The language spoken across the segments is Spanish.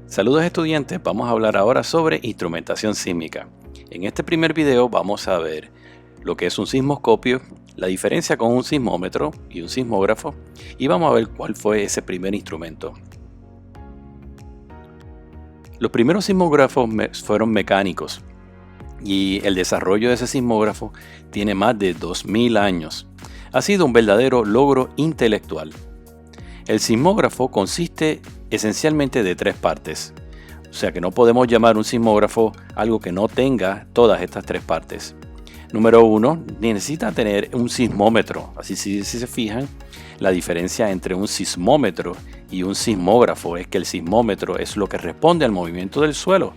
Saludos estudiantes, vamos a hablar ahora sobre instrumentación sísmica. En este primer video vamos a ver lo que es un sismoscopio, la diferencia con un sismómetro y un sismógrafo, y vamos a ver cuál fue ese primer instrumento. Los primeros sismógrafos fueron mecánicos y el desarrollo de ese sismógrafo tiene más de 2000 años. Ha sido un verdadero logro intelectual. El sismógrafo consiste esencialmente de tres partes, o sea que no podemos llamar un sismógrafo algo que no tenga todas estas tres partes. Número uno, necesita tener un sismómetro. Así si se fijan, la diferencia entre un sismómetro y un sismógrafo es que el sismómetro es lo que responde al movimiento del suelo.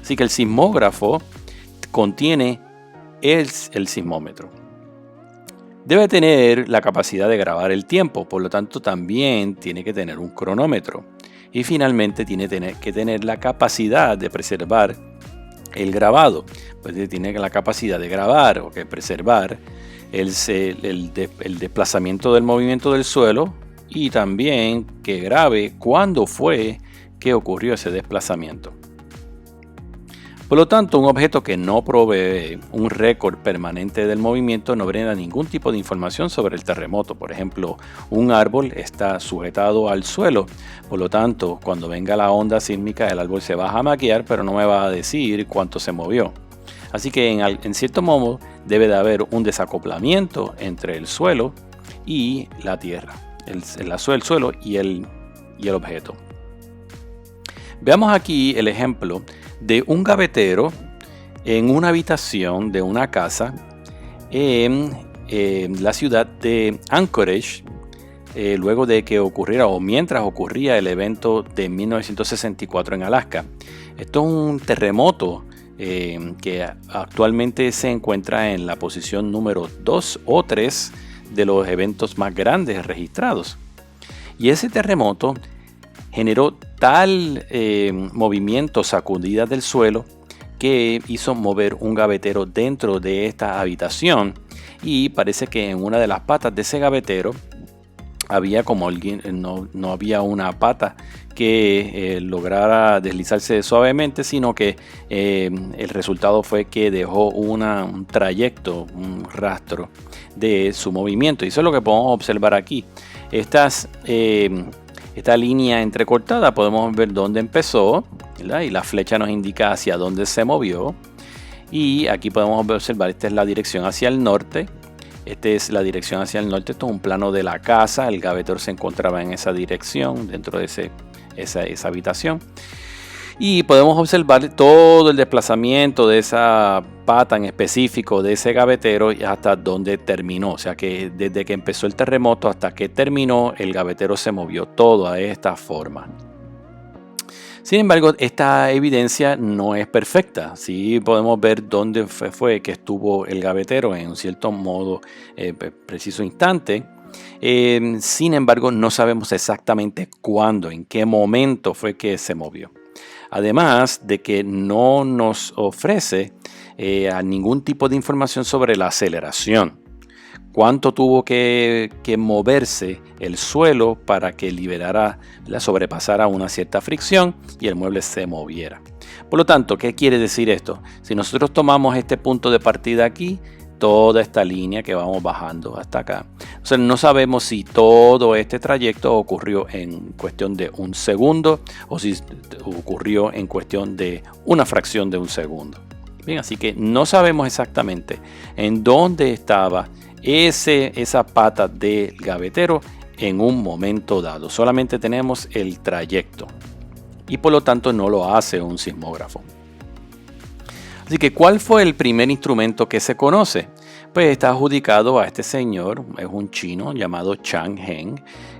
Así que el sismógrafo contiene el sismómetro. Debe tener la capacidad de grabar el tiempo, por lo tanto también tiene que tener un cronómetro. Y finalmente tiene que tener la capacidad de preservar el grabado. Pues tiene la capacidad de grabar o que preservar el desplazamiento del movimiento del suelo y también que grabe cuándo fue que ocurrió ese desplazamiento. Por lo tanto, un objeto que no provee un récord permanente del movimiento no brinda ningún tipo de información sobre el terremoto. Por ejemplo, un árbol está sujetado al suelo, por lo tanto, cuando venga la onda sísmica, el árbol se va a jamaquear, pero no me va a decir cuánto se movió. Así que en cierto modo debe de haber un desacoplamiento entre el suelo y la tierra, el suelo y el objeto. Veamos aquí el ejemplo de un gavetero en una habitación de una casa en la ciudad de Anchorage, luego de que ocurriera o mientras ocurría el evento de 1964 en Alaska. Esto es un terremoto que actualmente se encuentra en la posición número 2 o 3 de los eventos más grandes registrados. Y ese terremoto generó tal movimiento, sacudida del suelo, que hizo mover un gavetero dentro de esta habitación, y parece que en una de las patas de ese gavetero había como no había una pata que lograra deslizarse suavemente, sino que el resultado fue que dejó un trayecto, un rastro de su movimiento. Y eso es lo que podemos observar aquí. Esta línea entrecortada podemos ver dónde empezó, ¿verdad? Y la flecha nos indica hacia dónde se movió. Y aquí podemos observar, esta es la dirección hacia el norte. Esta es la dirección hacia el norte. Esto es un plano de la casa. El gavetero se encontraba en esa dirección, dentro de esa habitación. Y podemos observar todo el desplazamiento de esa pata en específico de ese gavetero hasta donde terminó. O sea que desde que empezó el terremoto hasta que terminó, el gavetero se movió todo a esta forma. Sin embargo, esta evidencia no es perfecta. Sí podemos ver dónde fue que estuvo el gavetero en un cierto modo, preciso instante. Sin embargo, no sabemos exactamente cuándo, en qué momento fue que se movió. Además de que no nos ofrece ningún tipo de información sobre la aceleración. Cuánto tuvo que moverse el suelo para que sobrepasara una cierta fricción y el mueble se moviera. Por lo tanto, ¿qué quiere decir esto? Si nosotros tomamos este punto de partida aquí, toda esta línea que vamos bajando hasta acá. O sea, no sabemos si todo este trayecto ocurrió en cuestión de un segundo o si ocurrió en cuestión de una fracción de un segundo. Bien, así que no sabemos exactamente en dónde estaba esa pata del gavetero en un momento dado. Solamente tenemos el trayecto y por lo tanto no lo hace un sismógrafo. Así que, ¿cuál fue el primer instrumento que se conoce? Pues está adjudicado a este señor, es un chino llamado Chang Heng,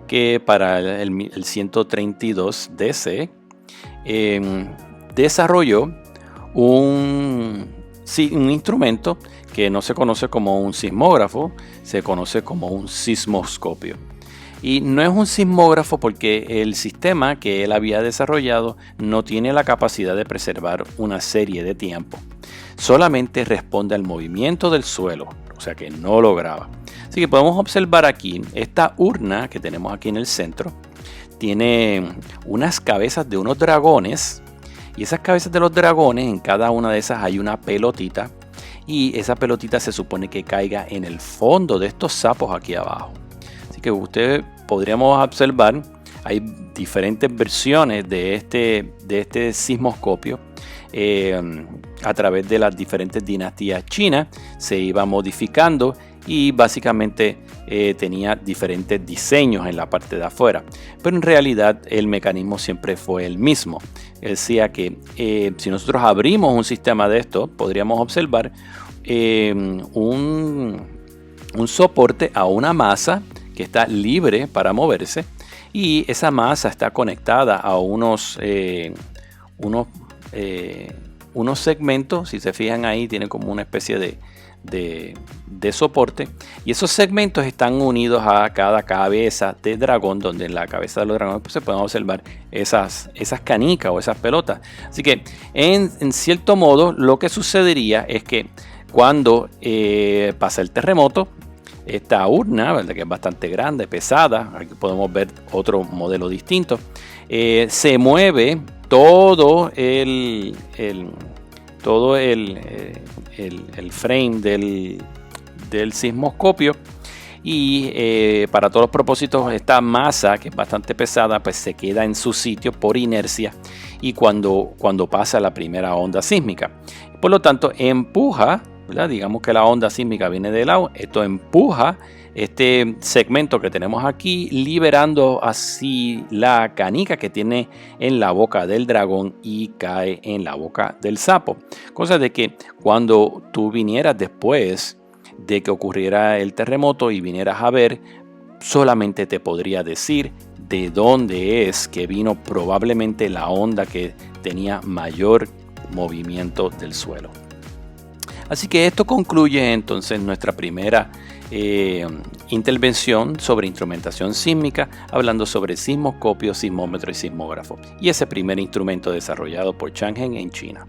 que para el 132 DC desarrolló un instrumento que no se conoce como un sismógrafo, se conoce como un sismoscopio. Y no es un sismógrafo porque el sistema que él había desarrollado no tiene la capacidad de preservar una serie de tiempo. Solamente responde al movimiento del suelo, o sea que no lo graba. Así que podemos observar aquí esta urna que tenemos aquí en el centro. Tiene unas cabezas de unos dragones, y esas cabezas de los dragones, en cada una de esas hay una pelotita, y esa pelotita se supone que caiga en el fondo de estos sapos aquí abajo. Así que ustedes podríamos observar, hay diferentes versiones de este sismoscopio. A través de las diferentes dinastías chinas se iba modificando y básicamente tenía diferentes diseños en la parte de afuera, pero en realidad el mecanismo siempre fue el mismo. Decía que si nosotros abrimos un sistema de esto, podríamos observar un soporte a una masa que está libre para moverse, y esa masa está conectada a unos segmentos. Si se fijan ahí, tiene como una especie de soporte, y esos segmentos están unidos a cada cabeza de dragón, donde en la cabeza de los dragones pues, se pueden observar esas canicas o esas pelotas. Así que en cierto modo lo que sucedería es que cuando pasa el terremoto, esta urna, ¿verdad?, que es bastante grande, pesada, aquí podemos ver otro modelo distinto, se mueve todo el frame del sismoscopio, y para todos los propósitos esta masa, que es bastante pesada, pues se queda en su sitio por inercia y cuando pasa la primera onda sísmica. Por lo tanto, empuja, ¿verdad? Digamos que la onda sísmica viene de lado, esto empuja este segmento que tenemos aquí, liberando así la canica que tiene en la boca del dragón y cae en la boca del sapo. Cosa de que cuando tú vinieras después de que ocurriera el terremoto y vinieras a ver, solamente te podría decir de dónde es que vino probablemente la onda que tenía mayor movimiento del suelo. Así que esto concluye entonces nuestra primera intervención sobre instrumentación sísmica, hablando sobre sismoscopio, sismómetro y sismógrafo, y ese primer instrumento desarrollado por Chang'e en China.